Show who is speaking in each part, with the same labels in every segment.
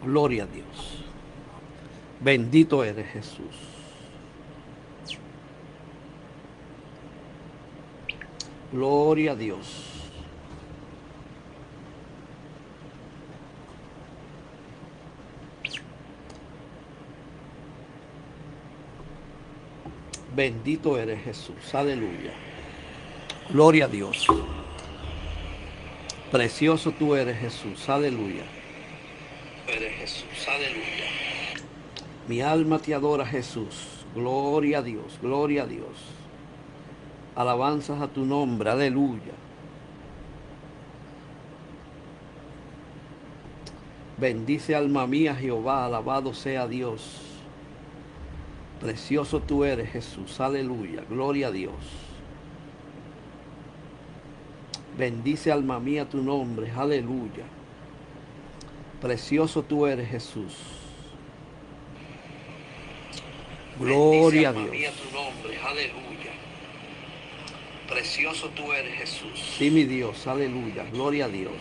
Speaker 1: Gloria a Dios. Bendito eres Jesús. Gloria a Dios. Bendito eres Jesús. Aleluya. Gloria a Dios. Precioso tú eres Jesús. Aleluya. Eres Jesús. Aleluya. Mi alma te adora, Jesús. Gloria a Dios. Gloria a Dios. Alabanzas a tu nombre. Aleluya. Bendice alma mía Jehová. Alabado sea Dios. Precioso tú eres Jesús. Aleluya. Gloria a Dios. Bendice alma mía tu nombre. Aleluya. Precioso tú eres Jesús. Gloria a Dios. Bendice alma mía tu nombre. Aleluya. Precioso tú eres Jesús. Sí, mi Dios. Aleluya. Gloria a Dios.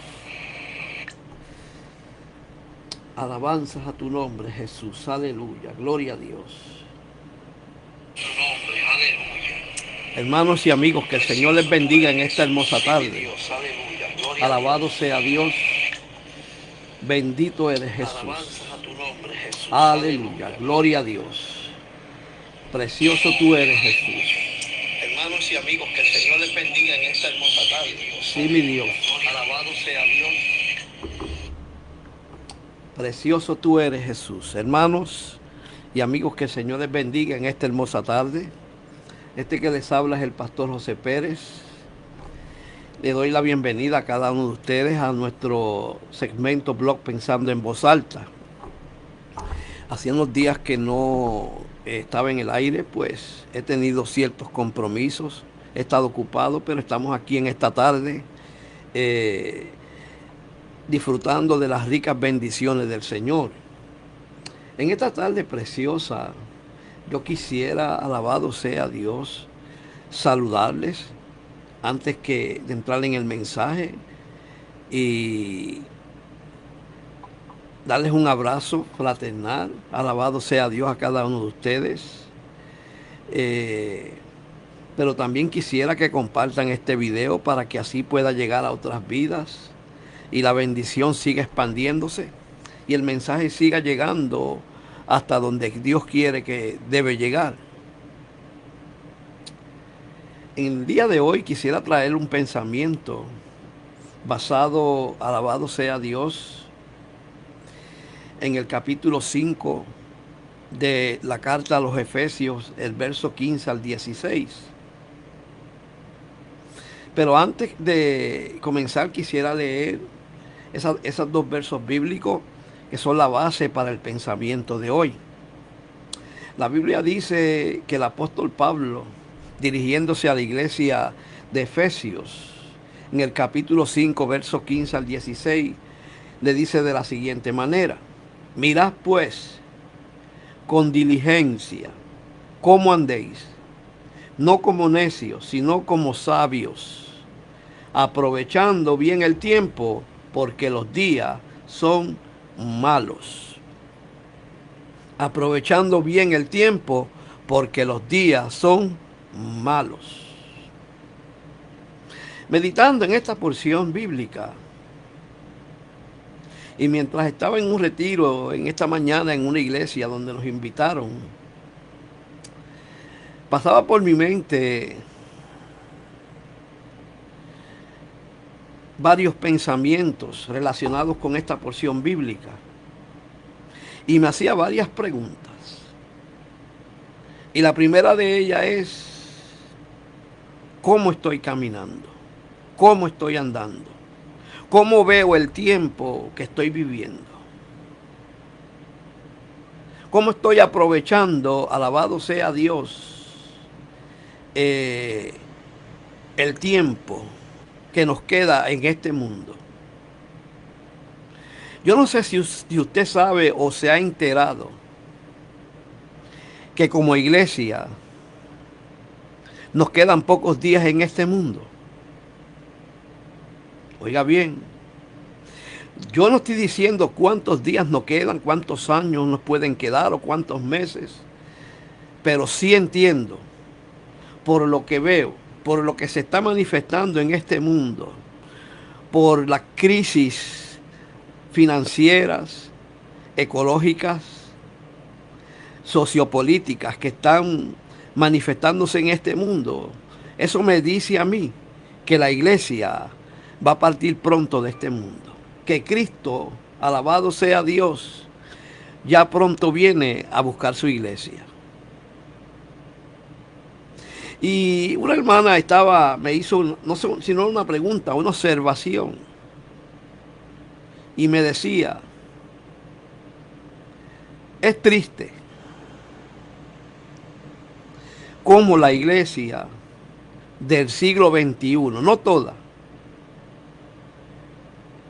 Speaker 1: Alabanzas a tu nombre, Jesús. Aleluya. Gloria a Dios. Hermanos y amigos, que el Señor les bendiga en esta hermosa tarde. Alabado sea Dios. Bendito eres Jesús. Aleluya. Gloria a Dios. Precioso tú eres Jesús. Hermanos y amigos, que el Señor les bendiga en esta hermosa tarde. Sí, mi Dios. Alabado sea Dios. Precioso tú eres Jesús. Hermanos y amigos, que el Señor les bendiga en esta hermosa tarde. Este que les habla es el pastor José Pérez. Le doy la bienvenida a cada uno de ustedes a nuestro segmento blog Pensando en Voz Alta. Hacía unos días que no estaba en el aire, pues he tenido ciertos compromisos, he estado ocupado, pero estamos aquí en esta tarde disfrutando de las ricas bendiciones del Señor. En esta tarde preciosa, yo quisiera, alabado sea Dios, saludarles antes de entrar en el mensaje y darles un abrazo fraternal. Alabado sea Dios a cada uno de ustedes. Pero también quisiera que compartan este video para que así pueda llegar a otras vidas y la bendición siga expandiéndose y el mensaje siga llegando hasta donde Dios quiere que debe llegar. En el día de hoy quisiera traer un pensamiento basado, alabado sea Dios, en el capítulo 5 de la carta a los Efesios, el verso 15 al 16. Pero antes de comenzar quisiera leer esos dos versos bíblicos que son la base para el pensamiento de hoy. La Biblia dice que el apóstol Pablo, dirigiéndose a la iglesia de Efesios, en el capítulo 5, verso 15 al 16, le dice de la siguiente manera: mirad pues con diligencia cómo andéis, no como necios, sino como sabios, aprovechando bien el tiempo, porque los días son malos. Aprovechando bien el tiempo, porque los días son malos. Meditando en esta porción bíblica, y mientras estaba en un retiro en esta mañana en una iglesia donde nos invitaron, pasaba por mi mente varios pensamientos relacionados con esta porción bíblica y me hacía varias preguntas. Y la primera de ellas es: ¿cómo estoy caminando? ¿Cómo estoy andando? ¿Cómo veo el tiempo que estoy viviendo? ¿Cómo estoy aprovechando, alabado sea Dios, el tiempo que nos queda en este mundo? Yo no sé si usted sabe o se ha enterado que como iglesia nos quedan pocos días en este mundo. Oiga bien, Yo no estoy diciendo cuántos días nos quedan, cuántos años nos pueden quedar o cuántos meses, pero sí entiendo por lo que veo, por lo que se está manifestando en este mundo, por las crisis financieras, ecológicas, sociopolíticas que están manifestándose en este mundo. Eso me dice a mí que la iglesia va a partir pronto de este mundo. Que Cristo, alabado sea Dios, ya pronto viene a buscar su iglesia. Y una hermana me hizo, no sé, sino una pregunta, una observación. Y me decía, es triste cómo la iglesia del siglo XXI, no toda,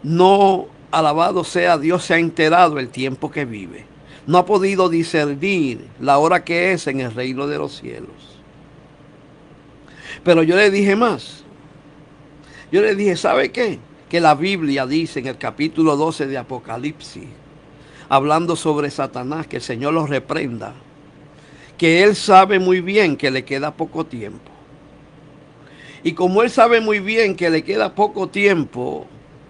Speaker 1: no, alabado sea Dios, se ha enterado el tiempo que vive. No ha podido discernir la hora que es en el reino de los cielos. Pero yo le dije más. Yo le dije, ¿sabe qué? Que la Biblia dice en el capítulo 12 de Apocalipsis, hablando sobre Satanás, que el Señor lo reprenda, que él sabe muy bien que le queda poco tiempo. Y como él sabe muy bien que le queda poco tiempo,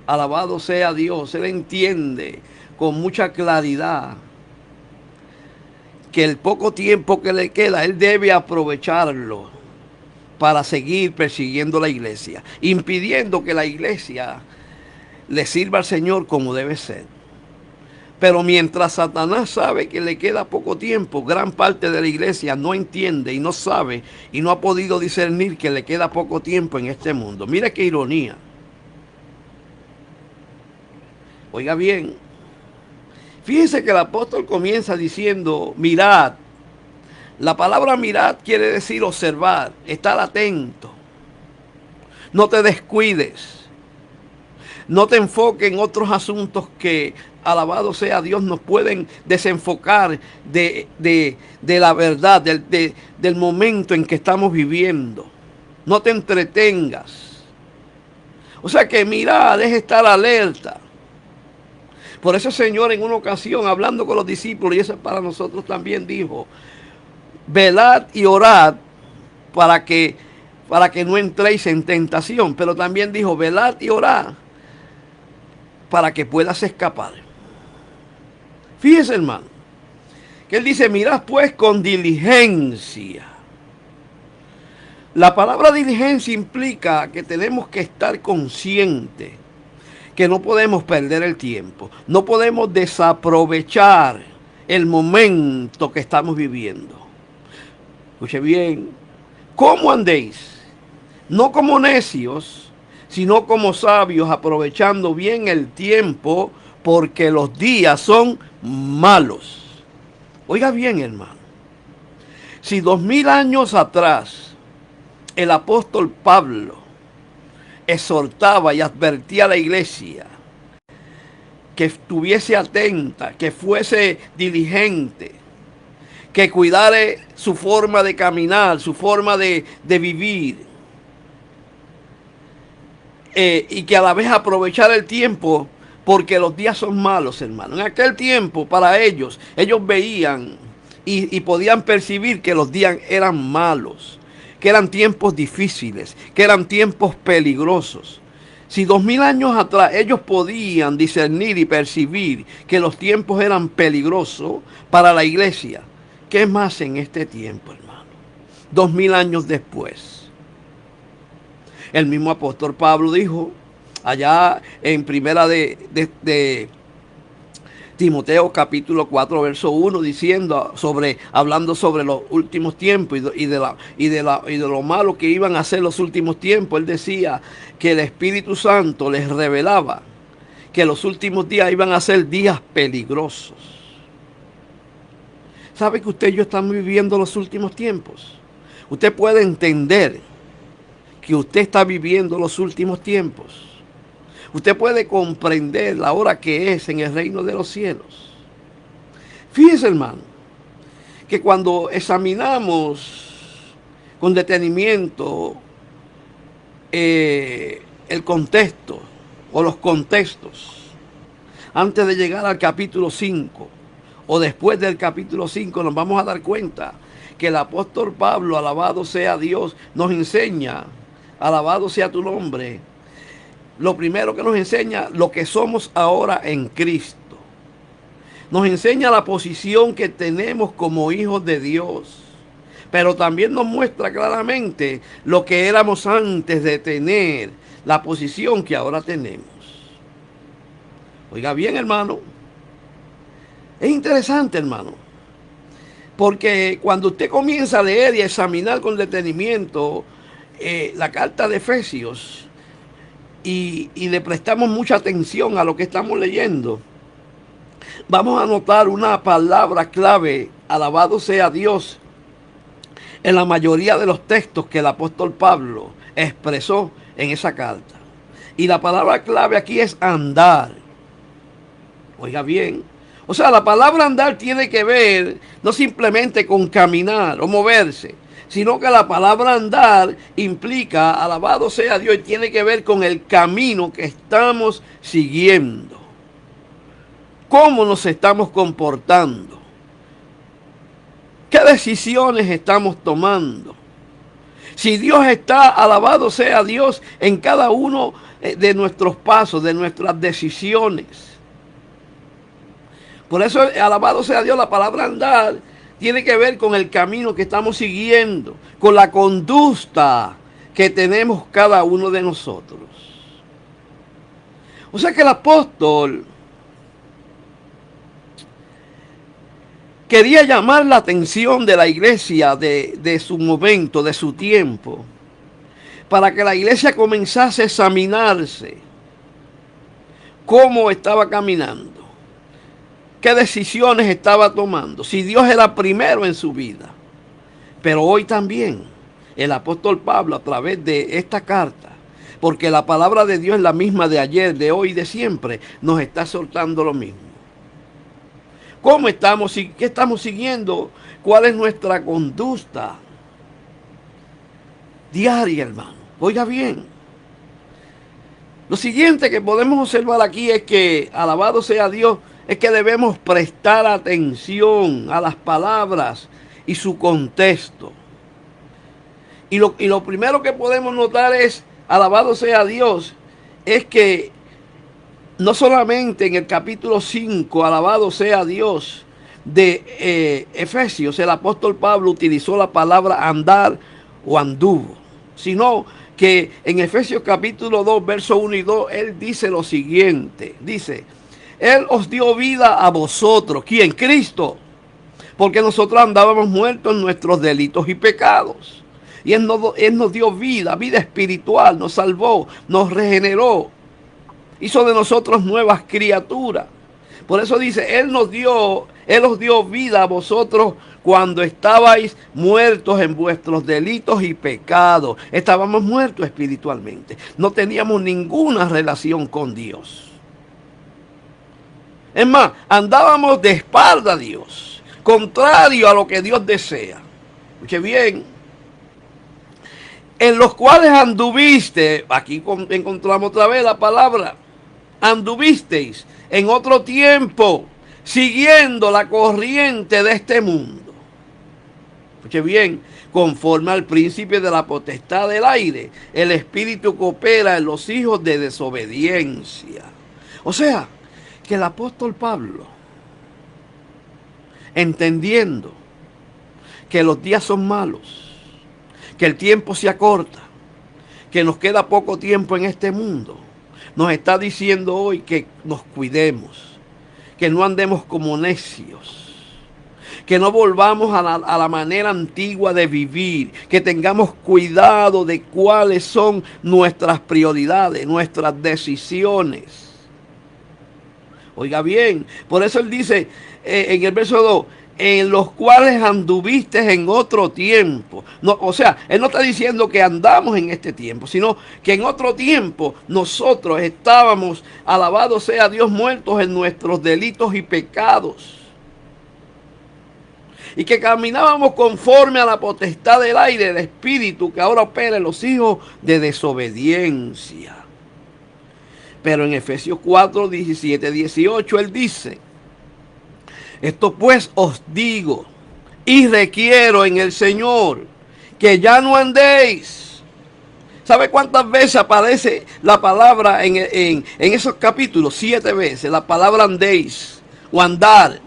Speaker 1: alabado sea Dios, él entiende con mucha claridad que el poco tiempo que le queda, él debe aprovecharlo para seguir persiguiendo la iglesia, impidiendo que la iglesia le sirva al Señor como debe ser. Pero mientras Satanás sabe que le queda poco tiempo, gran parte de la iglesia no entiende y no sabe y no ha podido discernir que le queda poco tiempo en este mundo. Mire qué ironía. Oiga bien, fíjense que el apóstol comienza diciendo, mirad. La palabra mirad quiere decir observar, estar atento. No te descuides. No te enfoques en otros asuntos que, alabado sea Dios, nos pueden desenfocar de la verdad, del momento en que estamos viviendo. No te entretengas. O sea que mirar es estar alerta. Por eso el Señor en una ocasión, hablando con los discípulos, y eso es para nosotros también, dijo, velad y orad para que, no entréis en tentación. Pero también dijo, velad y orad para que puedas escapar. Fíjese, hermano, que él dice, mirad pues con diligencia. La palabra diligencia implica que tenemos que estar conscientes que no podemos perder el tiempo, no podemos desaprovechar el momento que estamos viviendo. Escuche bien, ¿cómo andéis? No como necios, sino como sabios, aprovechando bien el tiempo, porque los días son malos. Oiga bien, hermano, si 2000 años atrás el apóstol Pablo exhortaba y advertía a la iglesia que estuviese atenta, que fuese diligente, que cuidare su forma de caminar, su forma de vivir, y que a la vez aprovechar el tiempo, porque los días son malos, hermano. En aquel tiempo, para ellos veían y podían percibir que los días eran malos, que eran tiempos difíciles, que eran tiempos peligrosos. Si 2000 años atrás ellos podían discernir y percibir que los tiempos eran peligrosos para la iglesia, ¿qué más en este tiempo, hermano? 2000 años después. El mismo apóstol Pablo dijo allá en primera de Timoteo capítulo 4 verso 1, diciendo hablando sobre los últimos tiempos y de lo malo que iban a ser los últimos tiempos. Él decía que el Espíritu Santo les revelaba que los últimos días iban a ser días peligrosos. ¿Sabe que usted y yo estamos viviendo los últimos tiempos? Usted puede entender que usted está viviendo los últimos tiempos. Usted puede comprender la hora que es en el reino de los cielos. Fíjese, hermano, que cuando examinamos con detenimiento el contexto o los contextos antes de llegar al capítulo 5 o después del capítulo 5, nos vamos a dar cuenta que el apóstol Pablo, alabado sea Dios, nos enseña, alabado sea tu nombre. Lo primero que nos enseña lo que somos ahora en Cristo. Nos enseña la posición que tenemos como hijos de Dios. Pero también nos muestra claramente lo que éramos antes de tener la posición que ahora tenemos. Oiga bien, hermano. Es interesante, hermano. Porque cuando usted comienza a leer y a examinar con detenimiento la carta de Efesios y le prestamos mucha atención a lo que estamos leyendo, vamos a notar una palabra clave, alabado sea Dios, en la mayoría de los textos que el apóstol Pablo expresó en esa carta. Y la palabra clave aquí es andar. Oiga bien. O sea, la palabra andar tiene que ver no simplemente con caminar o moverse, sino que la palabra andar implica, alabado sea Dios, y tiene que ver con el camino que estamos siguiendo. ¿Cómo nos estamos comportando? ¿Qué decisiones estamos tomando? Si Dios está, alabado sea Dios, en cada uno de nuestros pasos, de nuestras decisiones. Por eso, alabado sea Dios, la palabra andar tiene que ver con el camino que estamos siguiendo, con la conducta que tenemos cada uno de nosotros. O sea que el apóstol quería llamar la atención de la iglesia de su momento, de su tiempo, para que la iglesia comenzase a examinarse cómo estaba caminando, qué decisiones estaba tomando, si Dios era primero en su vida. Pero hoy también el apóstol Pablo, a través de esta carta, porque la palabra de Dios es la misma de ayer, de hoy y de siempre, nos está soltando lo mismo. ¿Cómo estamos? ¿Qué estamos siguiendo? ¿Cuál es nuestra conducta diaria, hermano? Oiga bien. Lo siguiente que podemos observar aquí es que, alabado sea Dios, es que debemos prestar atención a las palabras y su contexto. Y lo primero que podemos notar es, alabado sea Dios, es que no solamente en el capítulo 5, alabado sea Dios, de Efesios, el apóstol Pablo utilizó la palabra andar o anduvo, sino que en Efesios capítulo 2, verso 1 y 2, él dice lo siguiente, dice, Él os dio vida a vosotros, ¿quién? Cristo, porque nosotros andábamos muertos en nuestros delitos y pecados, y Él nos dio vida, vida espiritual, nos salvó, nos regeneró, hizo de nosotros nuevas criaturas. Por eso dice, Él os dio vida a vosotros cuando estabais muertos en vuestros delitos y pecados. Estábamos muertos espiritualmente. No teníamos ninguna relación con Dios. Es más, andábamos de espalda a Dios, contrario a lo que Dios desea. Escuche bien. En los cuales anduviste, aquí encontramos otra vez la palabra, anduvisteis en otro tiempo, siguiendo la corriente de este mundo. Escuche bien, conforme al principio de la potestad del aire, el espíritu que opera en los hijos de desobediencia. O sea, que el apóstol Pablo, entendiendo que los días son malos, que el tiempo se acorta, que nos queda poco tiempo en este mundo, nos está diciendo hoy que nos cuidemos, que no andemos como necios, que no volvamos a la manera antigua de vivir, que tengamos cuidado de cuáles son nuestras prioridades, nuestras decisiones. Oiga bien, por eso él dice en el verso 2, en los cuales anduviste en otro tiempo. No, o sea, él no está diciendo que andamos en este tiempo, sino que en otro tiempo nosotros estábamos, alabado sea Dios, muertos en nuestros delitos y pecados. Y que caminábamos conforme a la potestad del aire, del espíritu que ahora opera en los hijos de desobediencia. Pero en Efesios 4, 17, 18, él dice: esto pues os digo y requiero en el Señor, que ya no andéis. ¿Sabe cuántas veces aparece la palabra en esos capítulos? 7 veces, la palabra andéis, o andar,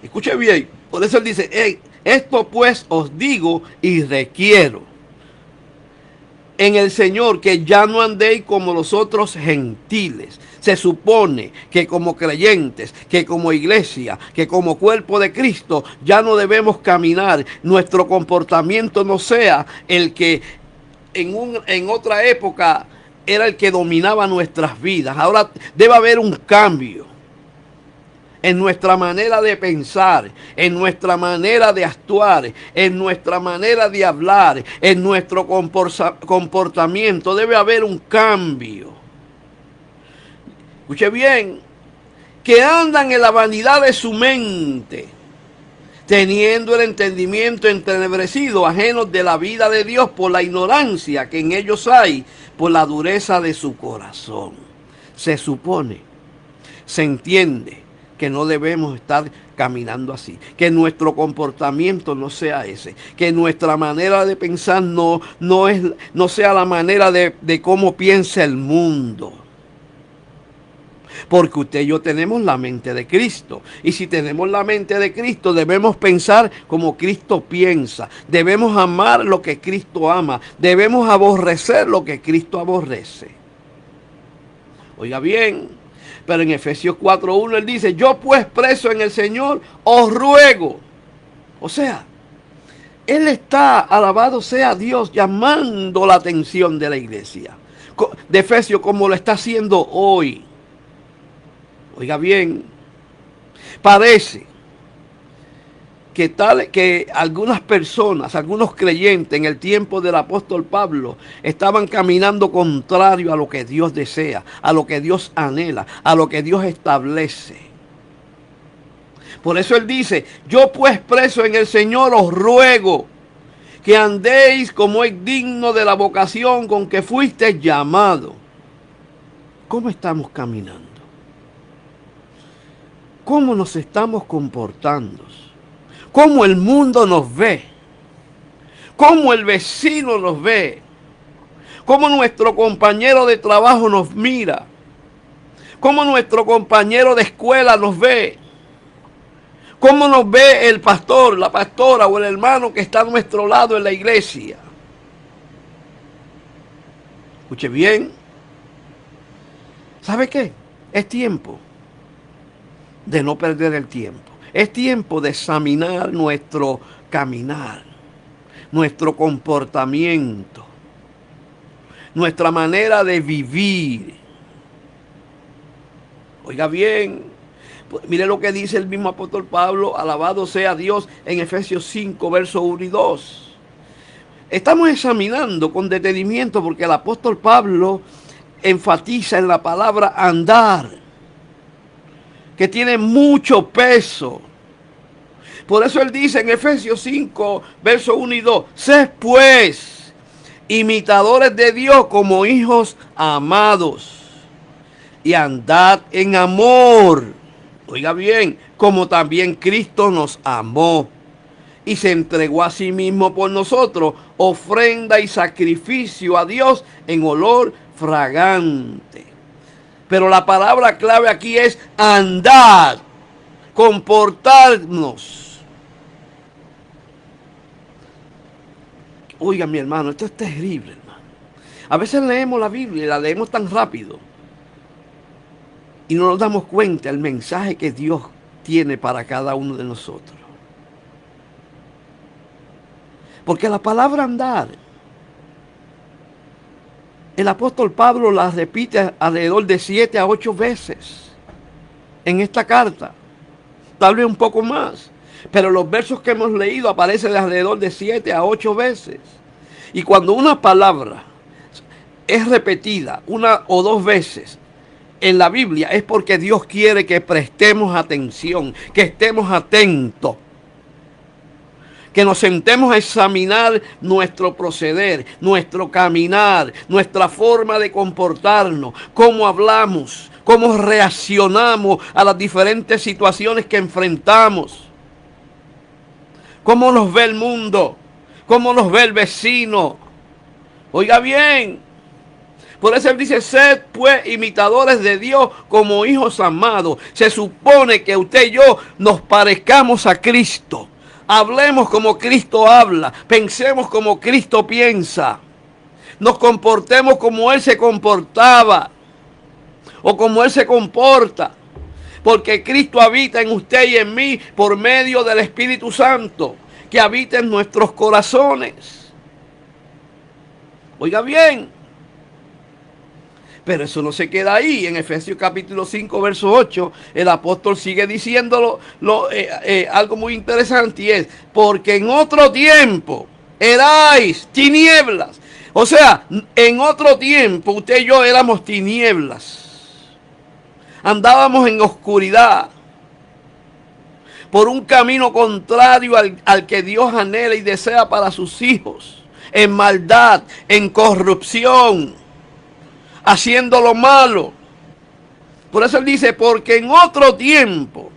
Speaker 1: escuche bien, por eso él dice: hey, esto pues os digo y requiero en el Señor, que ya no andéis como los otros gentiles. Se supone que como creyentes, que como iglesia, que como cuerpo de Cristo, ya no debemos caminar. Nuestro comportamiento no sea el que en otra época era el que dominaba nuestras vidas. Ahora debe haber un cambio en nuestra manera de pensar, en nuestra manera de actuar, en nuestra manera de hablar, en nuestro comportamiento. Debe haber un cambio. Escuche bien: que andan en la vanidad de su mente, teniendo el entendimiento entenebrecido, ajenos de la vida de Dios por la ignorancia que en ellos hay, por la dureza de su corazón. Se supone, se entiende que no debemos estar caminando así, que nuestro comportamiento no sea ese, que nuestra manera de pensar no sea la manera de cómo piensa el mundo. Porque usted y yo tenemos la mente de Cristo. Y si tenemos la mente de Cristo, debemos pensar como Cristo piensa. Debemos amar lo que Cristo ama. Debemos aborrecer lo que Cristo aborrece. Oiga bien, pero en Efesios 4:1 él dice: yo pues preso en el Señor os ruego. O sea, él está, alabado sea Dios, llamando la atención de la iglesia de Efesios, como lo está haciendo hoy. Oiga bien, parece que algunas personas, algunos creyentes en el tiempo del apóstol Pablo estaban caminando contrario a lo que Dios desea, a lo que Dios anhela, a lo que Dios establece. Por eso él dice: yo pues preso en el Señor os ruego que andéis como es digno de la vocación con que fuisteis llamados. ¿Cómo estamos caminando? ¿Cómo nos estamos comportando? ¿Cómo el mundo nos ve? ¿Cómo el vecino nos ve? ¿Cómo nuestro compañero de trabajo nos mira? ¿Cómo nuestro compañero de escuela nos ve? ¿Cómo nos ve el pastor, la pastora o el hermano que está a nuestro lado en la iglesia? Escuche bien. ¿Sabe qué? Es tiempo de no perder el tiempo. Es tiempo de examinar nuestro caminar, nuestro comportamiento, nuestra manera de vivir. Oiga bien, mire lo que dice el mismo apóstol Pablo, alabado sea Dios, en Efesios 5, versos 1 y 2. Estamos examinando con detenimiento porque el apóstol Pablo enfatiza en la palabra andar, que tiene mucho peso. Por eso él dice en Efesios 5, versos 1 y 2, sed pues imitadores de Dios como hijos amados, y andad en amor. Oiga bien, como también Cristo nos amó y se entregó a sí mismo por nosotros, ofrenda y sacrificio a Dios en olor fragante. Pero la palabra clave aquí es andar, comportarnos. Oiga, mi hermano, esto es terrible, hermano. A veces leemos la Biblia y la leemos tan rápido y no nos damos cuenta del mensaje que Dios tiene para cada uno de nosotros. Porque la palabra andar, el apóstol Pablo la repite alrededor de 7 a 8 veces en esta carta. Tal vez un poco más. Pero los versos que hemos leído aparecen alrededor de 7 a 8 veces. Y cuando una palabra es repetida 1 o 2 veces en la Biblia, es porque Dios quiere que prestemos atención, que estemos atentos, que nos sentemos a examinar nuestro proceder, nuestro caminar, nuestra forma de comportarnos, cómo hablamos, cómo reaccionamos a las diferentes situaciones que enfrentamos, cómo nos ve el mundo, cómo nos ve el vecino. Oiga bien, por eso él dice, sed pues imitadores de Dios como hijos amados. Se supone que usted y yo nos parezcamos a Cristo. Hablemos como Cristo habla, pensemos como Cristo piensa, nos comportemos como Él se comportaba o como Él se comporta, porque Cristo habita en usted y en mí por medio del Espíritu Santo que habita en nuestros corazones. Oiga bien, pero eso no se queda ahí. En Efesios capítulo 5, verso 8, el apóstol sigue diciéndolo algo muy interesante, y es, porque en otro tiempo erais tinieblas. O sea, en otro tiempo usted y yo éramos tinieblas. Andábamos en oscuridad, por un camino contrario al que Dios anhela y desea para sus hijos, en maldad, en corrupción, haciendo lo malo. Por eso él dice, porque en otro tiempo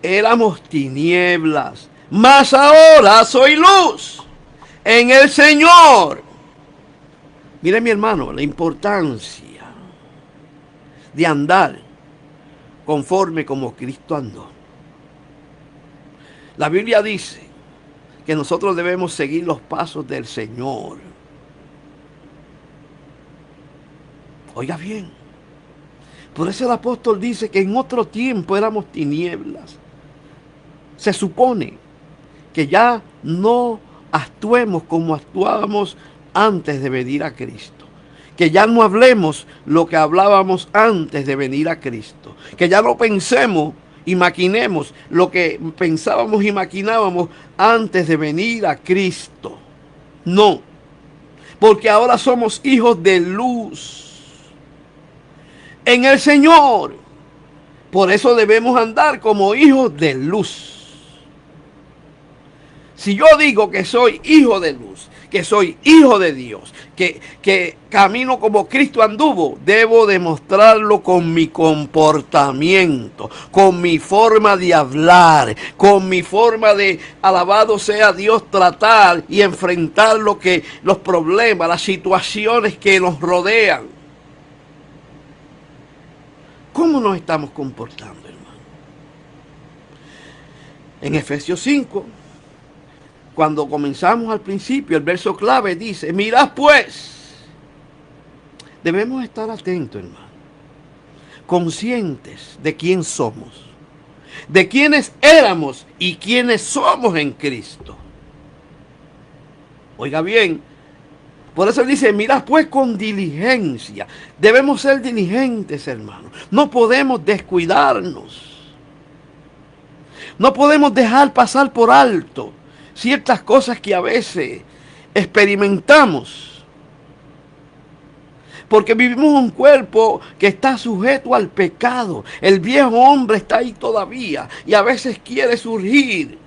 Speaker 1: éramos tinieblas, mas ahora soy luz en el Señor. Mire, mi hermano, la importancia de andar conforme como Cristo andó. La Biblia dice que nosotros debemos seguir los pasos del Señor. Oiga bien, por eso el apóstol dice que en otro tiempo éramos tinieblas. Se supone que ya no actuemos como actuábamos antes de venir a Cristo. Que ya no hablemos lo que hablábamos antes de venir a Cristo. Que ya no pensemos y maquinemos lo que pensábamos y maquinábamos antes de venir a Cristo. No, porque ahora somos hijos de luz en el Señor. Por eso debemos andar como hijos de luz. Si yo digo que soy hijo de luz, que soy hijo de Dios, que camino como Cristo anduvo, debo demostrarlo con mi comportamiento, con mi forma de hablar, con mi forma de, alabado sea Dios, tratar y enfrentar los problemas, las situaciones que nos rodean. ¿Cómo nos estamos comportando, hermano? En Efesios 5, cuando comenzamos al principio, el verso clave dice, mirad pues, debemos estar atentos, hermano, conscientes de quién somos, de quiénes éramos y quiénes somos en Cristo. Oiga bien, por eso él dice, mirad pues con diligencia. Debemos ser diligentes, hermano. No podemos descuidarnos. No podemos dejar pasar por alto ciertas cosas que a veces experimentamos. Porque vivimos un cuerpo que está sujeto al pecado. El viejo hombre está ahí todavía y a veces quiere surgir.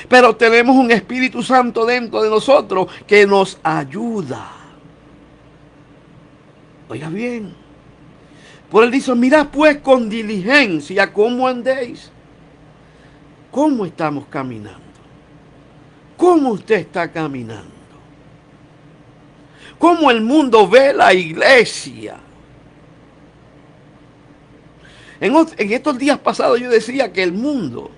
Speaker 1: Pero tenemos un Espíritu Santo dentro de nosotros que nos ayuda. Oiga bien. Por él dice, mirad pues con diligencia cómo andéis. ¿Cómo estamos caminando? ¿Cómo usted está caminando? ¿Cómo el mundo ve la iglesia? En estos días pasados yo decía que el mundo,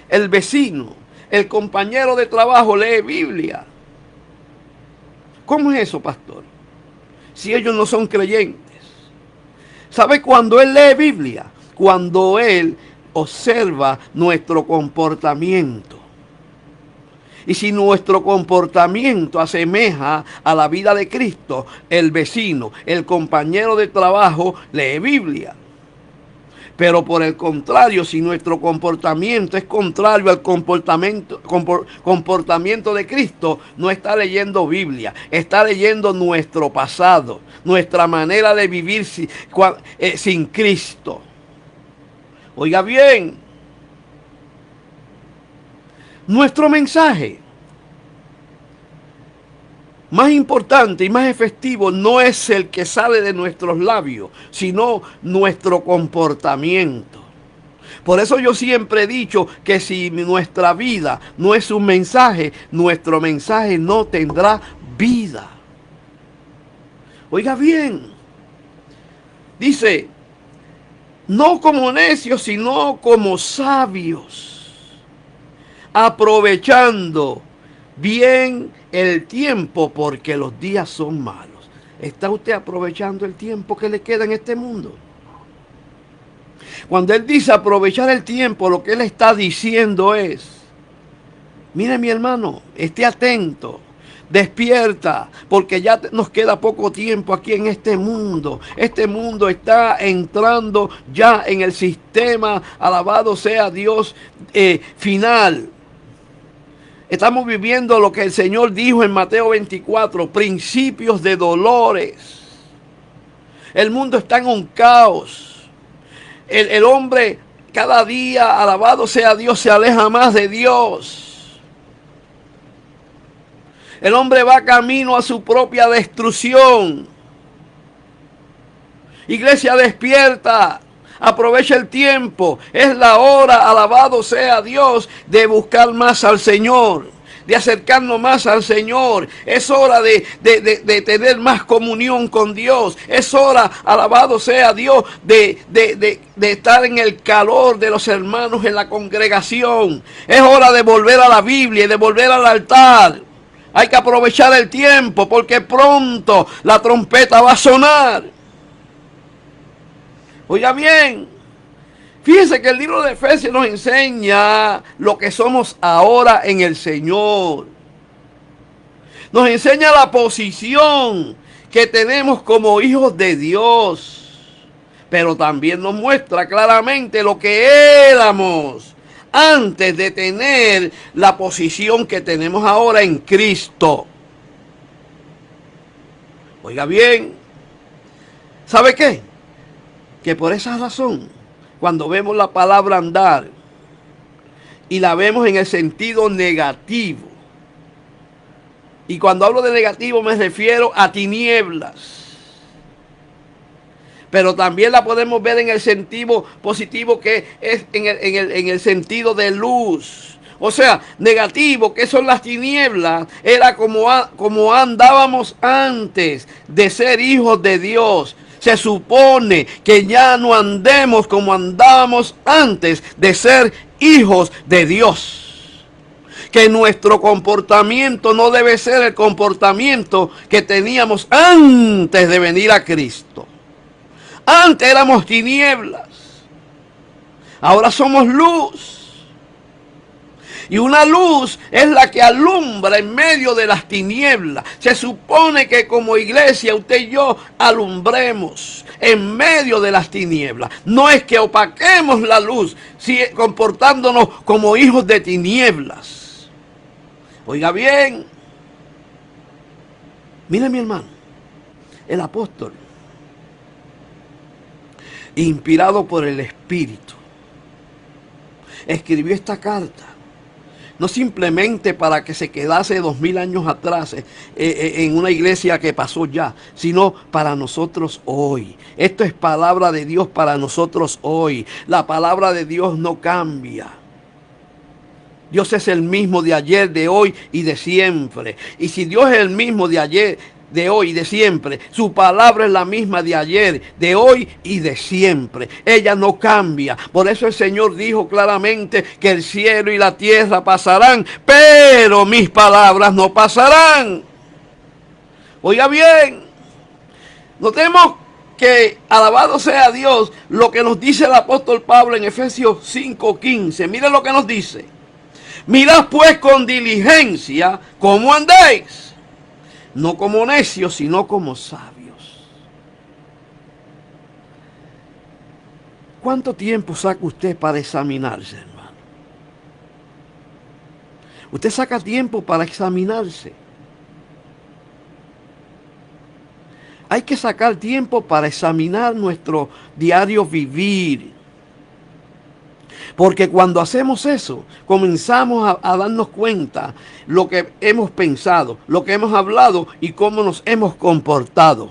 Speaker 1: el vecino, el compañero de trabajo lee Biblia. ¿Cómo es eso, pastor? Si ellos no son creyentes. ¿Sabe cuándo él lee Biblia? Cuando él observa nuestro comportamiento. Y si nuestro comportamiento asemeja a la vida de Cristo, el vecino, el compañero de trabajo lee Biblia. Pero por el contrario, si nuestro comportamiento es contrario al comportamiento de Cristo, no está leyendo Biblia, está leyendo nuestro pasado, nuestra manera de vivir sin Cristo. Oiga bien, Nuestro mensaje más importante y más efectivo no es el que sale de nuestros labios, sino nuestro comportamiento. Por eso yo siempre he dicho que si nuestra vida no es un mensaje, nuestro mensaje no tendrá vida. Oiga bien, dice, no como necios, sino como sabios, aprovechando bien el tiempo porque los días son malos. ¿Está usted aprovechando el tiempo que le queda en este mundo? Cuando él dice aprovechar el tiempo, lo que él está diciendo es, mire mi hermano, esté atento, despierta, porque ya nos queda poco tiempo aquí en este mundo. Este mundo está entrando ya en el sistema, alabado sea Dios, final. Estamos viviendo lo que el Señor dijo en Mateo 24, principios de dolores. El mundo está en un caos. El hombre cada día, alabado sea Dios, se aleja más de Dios. El hombre va camino a su propia destrucción. Iglesia, despierta. Aprovecha el tiempo. Es la hora, alabado sea Dios, de buscar más al Señor, de acercarnos más al Señor. Es hora de tener más comunión con Dios. Es hora, alabado sea Dios, de estar en el calor de los hermanos en la congregación. Es hora de volver a la Biblia y de volver al altar. Hay que aprovechar el tiempo porque pronto la trompeta va a sonar. Oiga bien, fíjense que el libro de Efesios nos enseña lo que somos ahora en el Señor. Nos enseña la posición que tenemos como hijos de Dios. Pero también nos muestra claramente lo que éramos antes de tener la posición que tenemos ahora en Cristo. Oiga bien, ¿sabe qué? Que por esa razón, cuando vemos la palabra andar y la vemos en el sentido negativo, y cuando hablo de negativo me refiero a tinieblas, pero también la podemos ver en el sentido positivo, que es en el sentido de luz. O sea, negativo, que son las tinieblas, era como andábamos antes de ser hijos de Dios. Se supone que ya no andemos como andábamos antes de ser hijos de Dios. Que nuestro comportamiento no debe ser el comportamiento que teníamos antes de venir a Cristo. Antes éramos tinieblas, ahora somos luz. Y una luz es la que alumbra en medio de las tinieblas. Se supone que como iglesia usted y yo alumbremos en medio de las tinieblas. No es que opaquemos la luz, comportándonos como hijos de tinieblas. Oiga bien, mire mi hermano, el apóstol, inspirado por el Espíritu, escribió esta carta. No simplemente para que se quedase 2000 años atrás en una iglesia que pasó ya, sino para nosotros hoy. Esto es palabra de Dios para nosotros hoy. La palabra de Dios no cambia. Dios es el mismo de ayer, de hoy y de siempre. Y si Dios es el mismo de ayer, de hoy y de siempre, su palabra es la misma de ayer, de hoy y de siempre. Ella no cambia. Por eso el Señor dijo claramente que el cielo y la tierra pasarán, pero mis palabras no pasarán. Oiga bien, notemos que alabado sea Dios lo que nos dice el apóstol Pablo en Efesios 5:15. Miren lo que nos dice. Mirad pues con diligencia cómo andéis, no como necios, sino como sabios. ¿Cuánto tiempo saca usted para examinarse, hermano? Usted saca tiempo para examinarse. Hay que sacar tiempo para examinar nuestro diario vivir. Porque cuando hacemos eso, comenzamos a darnos cuenta lo que hemos pensado, lo que hemos hablado y cómo nos hemos comportado.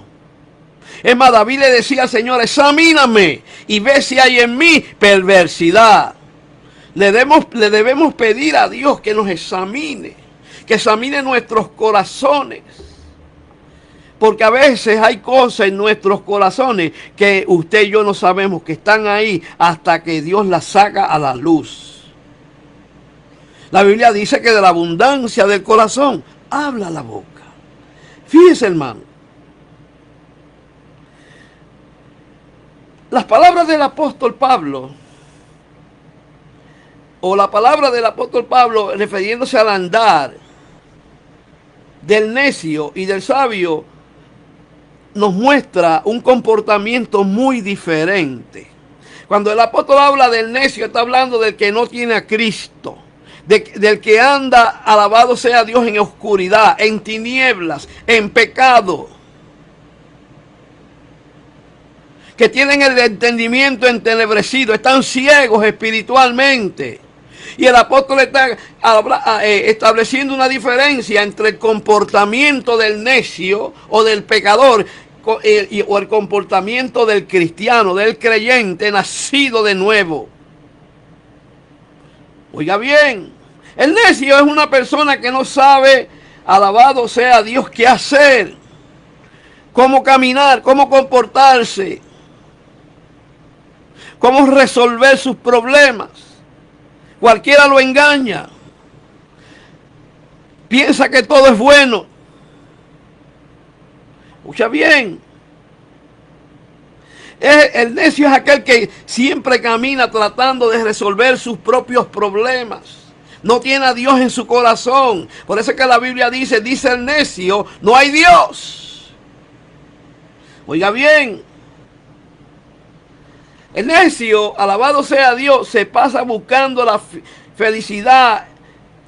Speaker 1: Es más, David le decía al Señor, examíname y ve si hay en mí perversidad. Le debemos pedir a Dios que nos examine, que examine nuestros corazones. Porque a veces hay cosas en nuestros corazones que usted y yo no sabemos que están ahí hasta que Dios las saca a la luz. La Biblia dice que de la abundancia del corazón habla la boca. Fíjese, hermano. Las palabras del apóstol Pablo, o la palabra del apóstol Pablo refiriéndose al andar del necio y del sabio, nos muestra un comportamiento muy diferente. Cuando el apóstol habla del necio, está hablando del que no tiene a Cristo, del que anda, alabado sea Dios, en oscuridad, en tinieblas, en pecado, que tienen el entendimiento entenebrecido, están ciegos espiritualmente. Y el apóstol está estableciendo una diferencia entre el comportamiento del necio o del pecador o el comportamiento del cristiano, del creyente nacido de nuevo. Oiga bien, el necio es una persona que no sabe, alabado sea Dios, qué hacer, cómo caminar, cómo comportarse, cómo resolver sus problemas. Cualquiera lo engaña. Piensa que todo es bueno. Escucha bien. El necio es aquel que siempre camina tratando de resolver sus propios problemas. No tiene a Dios en su corazón. Por eso es que la Biblia dice el necio, no hay Dios. Oiga bien. El necio, alabado sea Dios, se pasa buscando la felicidad,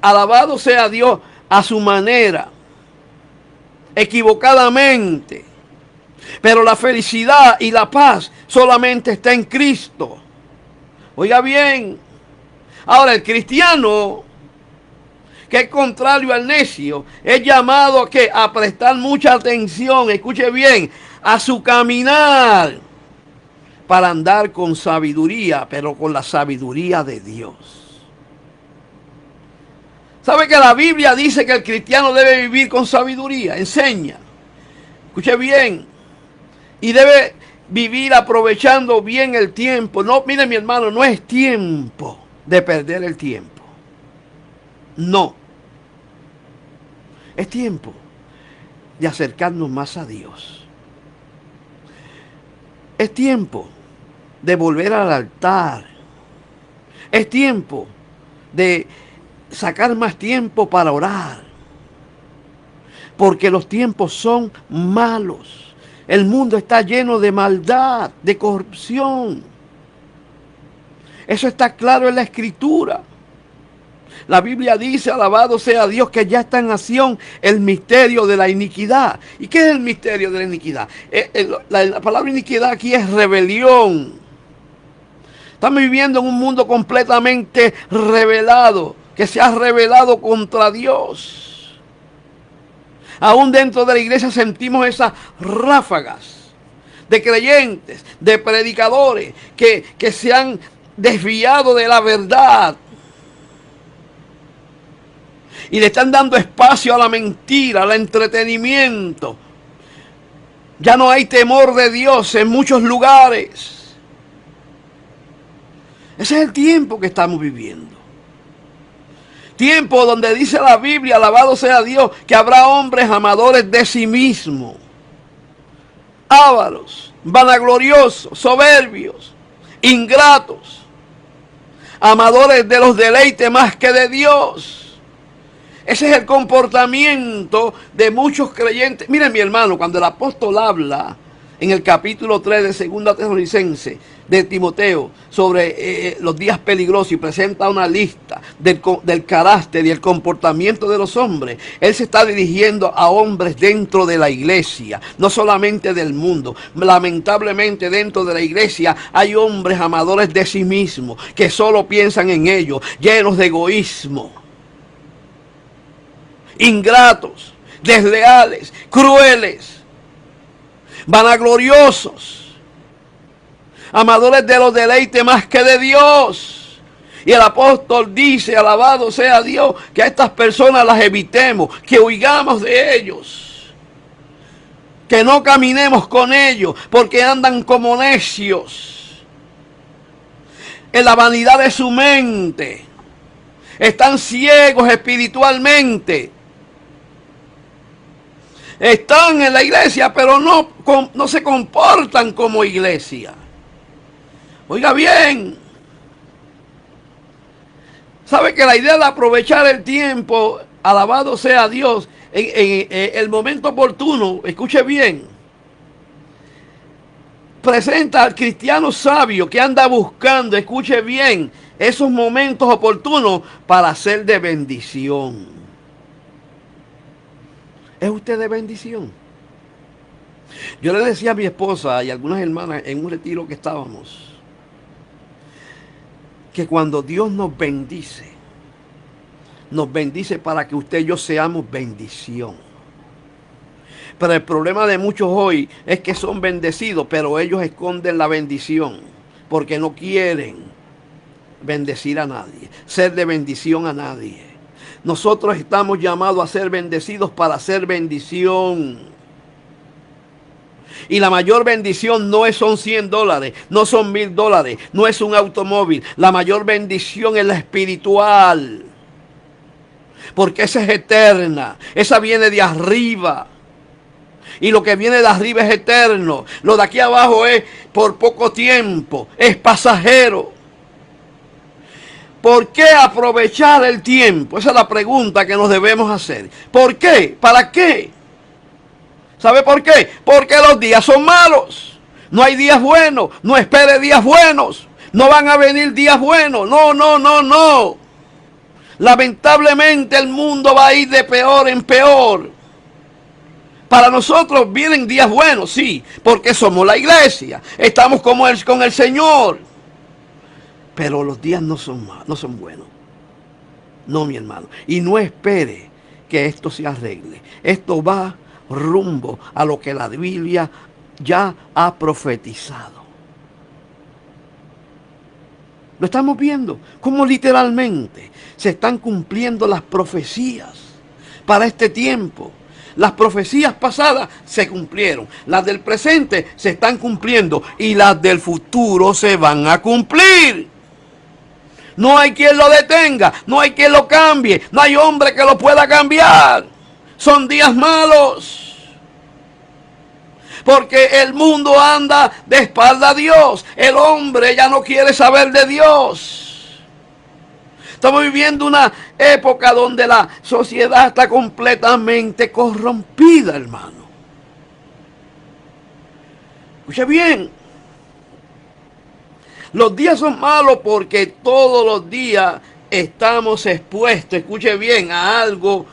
Speaker 1: alabado sea Dios, a su manera, equivocadamente. Pero la felicidad y la paz solamente está en Cristo. Oiga bien. Ahora, el cristiano, que es contrario al necio, es llamado a prestar mucha atención, escuche bien, a su caminar, para andar con sabiduría, pero con la sabiduría de Dios. ¿Sabe que la Biblia dice que el cristiano debe vivir con sabiduría? Enseña. Escuche bien. Y debe vivir aprovechando bien el tiempo. No, mire mi hermano, no es tiempo de perder el tiempo. No. Es tiempo de acercarnos más a Dios. Es tiempo de volver al altar. Es tiempo de sacar más tiempo para orar. Porque los tiempos son malos. El mundo está lleno de maldad, de corrupción. Eso está claro en la Escritura. La Biblia dice, alabado sea Dios, que ya está en acción el misterio de la iniquidad. ¿Y qué es el misterio de la iniquidad? La palabra iniquidad aquí es rebelión. Estamos viviendo en un mundo completamente rebelado, que se ha rebelado contra Dios. Aún dentro de la iglesia sentimos esas ráfagas de creyentes, de predicadores que se han desviado de la verdad y le están dando espacio a la mentira, al entretenimiento. Ya no hay temor de Dios en muchos lugares. Ese es el tiempo que estamos viviendo. Tiempo donde dice la Biblia, alabado sea Dios, que habrá hombres amadores de sí mismos, ávaros, vanagloriosos, soberbios, ingratos, amadores de los deleites más que de Dios. Ese es el comportamiento de muchos creyentes. Miren mi hermano, cuando el apóstol habla en el capítulo 3 de 2 Tesalonicenses, de Timoteo sobre los días peligrosos y presenta una lista del carácter y el comportamiento de los hombres, él se está dirigiendo a hombres dentro de la iglesia, no solamente del mundo. Lamentablemente dentro de la iglesia hay hombres amadores de sí mismos, que solo piensan en ellos, llenos de egoísmo, ingratos, desleales, crueles, vanagloriosos, amadores de los deleites más que de Dios. Y el apóstol dice, alabado sea Dios, que a estas personas las evitemos, que huigamos de ellos, que no caminemos con ellos, porque andan como necios en la vanidad de su mente, están ciegos espiritualmente. Están en la iglesia, pero no se comportan como iglesia. Oiga bien, ¿sabe que la idea de aprovechar el tiempo, alabado sea Dios, en el momento oportuno, escuche bien, presenta al cristiano sabio que anda buscando, escuche bien, esos momentos oportunos para ser de bendición? ¿Es usted de bendición? Yo le decía a mi esposa y a algunas hermanas en un retiro que estábamos, que cuando Dios nos bendice para que usted y yo seamos bendición. Pero el problema de muchos hoy es que son bendecidos, pero ellos esconden la bendición porque no quieren bendecir a nadie, ser de bendición a nadie. Nosotros estamos llamados a ser bendecidos para hacer bendición. Y la mayor bendición no son $100, no son $1000, no es un automóvil. La mayor bendición es la espiritual. Porque esa es eterna, esa viene de arriba. Y lo que viene de arriba es eterno. Lo de aquí abajo es por poco tiempo, es pasajero. ¿Por qué aprovechar el tiempo? Esa es la pregunta que nos debemos hacer. ¿Por qué? ¿Para qué? ¿Sabe por qué? Porque los días son malos. No hay días buenos. No espere días buenos. No van a venir días buenos. No. Lamentablemente el mundo va a ir de peor en peor. Para nosotros vienen días buenos, sí, porque somos la iglesia. Estamos con el Señor. Pero los días no son buenos. No, mi hermano. Y no espere que esto se arregle. Esto va rumbo a lo que la Biblia ya ha profetizado. Lo estamos viendo, como literalmente se están cumpliendo las profecías para este tiempo. Las profecías pasadas se cumplieron, las del presente se están cumpliendo y las del futuro se van a cumplir. No hay quien lo detenga, no hay quien lo cambie, no hay hombre que lo pueda cambiar. Son días malos. Porque el mundo anda de espalda a Dios. El hombre ya no quiere saber de Dios. Estamos viviendo una época donde la sociedad está completamente corrompida, hermano. Escuche bien. Los días son malos porque todos los días estamos expuestos, escuche bien, a algo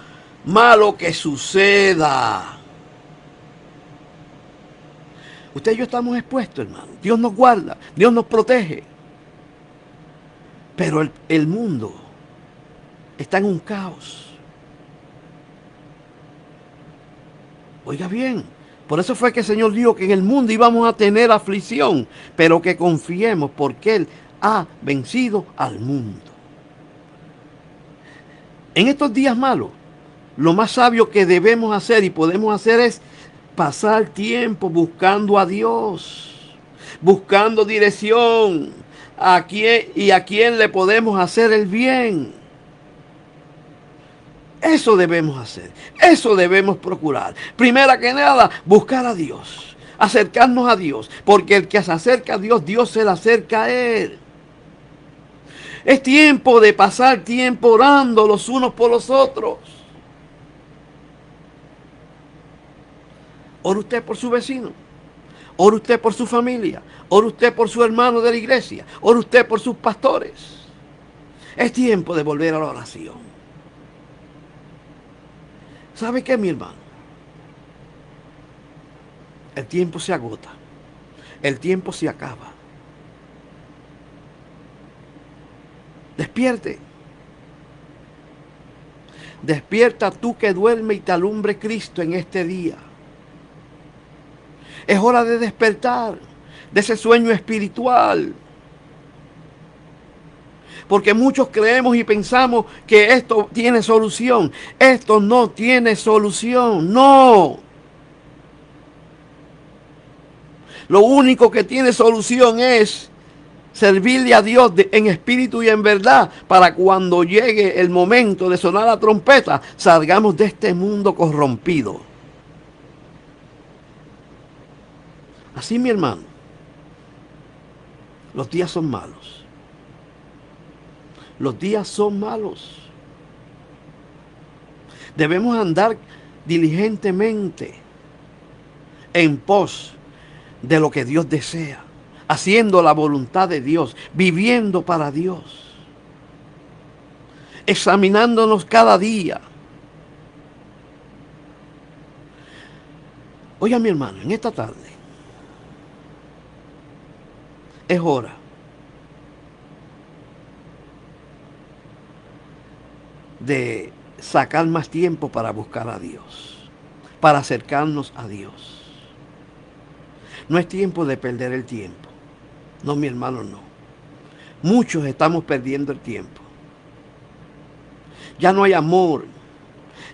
Speaker 1: malo que suceda. Usted y yo estamos expuestos, hermano. Dios nos guarda, Dios nos protege. Pero el mundo está en un caos. Oiga bien. Por eso fue que el Señor dijo que en el mundo íbamos a tener aflicción, pero que confiemos porque Él ha vencido al mundo. En estos días malos, lo más sabio que debemos hacer y podemos hacer es pasar tiempo buscando a Dios, buscando dirección, a quién le podemos hacer el bien. Eso debemos hacer, eso debemos procurar. Primera que nada, buscar a Dios, acercarnos a Dios, porque el que se acerca a Dios, Dios se le acerca a Él. Es tiempo de pasar tiempo orando los unos por los otros. Ore usted por su vecino, Ore usted por su familia. Ore usted por su hermano de la iglesia. Ore usted por sus pastores. Es tiempo de volver a la oración. ¿Sabe qué, mi hermano? El tiempo se agota. El tiempo se acaba. Despierte. Despierta tú que duerme y te alumbre Cristo en este día. Es hora de despertar de ese sueño espiritual. Porque muchos creemos y pensamos que esto tiene solución. Esto no tiene solución. No. Lo único que tiene solución es servirle a Dios en espíritu y en verdad, para cuando llegue el momento de sonar la trompeta, salgamos de este mundo corrompido. Así, mi hermano, los días son malos. Los días son malos. Debemos andar diligentemente en pos de lo que Dios desea, haciendo la voluntad de Dios, viviendo para Dios, examinándonos cada día. Oiga, mi hermano, en esta tarde es hora de sacar más tiempo para buscar a Dios, para acercarnos a Dios. No es tiempo de perder el tiempo. No, mi hermano, no. Muchos estamos perdiendo el tiempo. Ya no hay amor,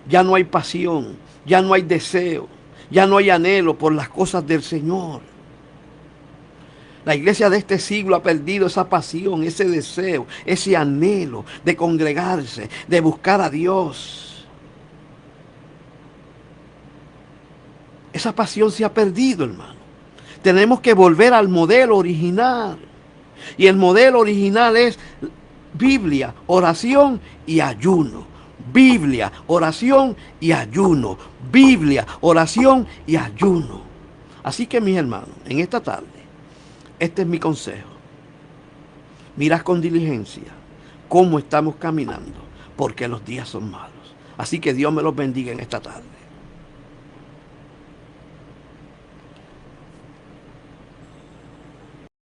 Speaker 1: ya no hay pasión, ya no hay deseo, ya no hay anhelo por las cosas del Señor. La iglesia de este siglo ha perdido esa pasión, ese deseo, ese anhelo de congregarse, de buscar a Dios. Esa pasión se ha perdido, hermano. Tenemos que volver al modelo original. Y el modelo original es Biblia, oración y ayuno. Biblia, oración y ayuno. Biblia, oración y ayuno. Así que, mis hermanos, en esta tarde, este es mi consejo. Mirad con diligencia cómo estamos caminando, porque los días son malos. Así que Dios me los bendiga en esta tarde.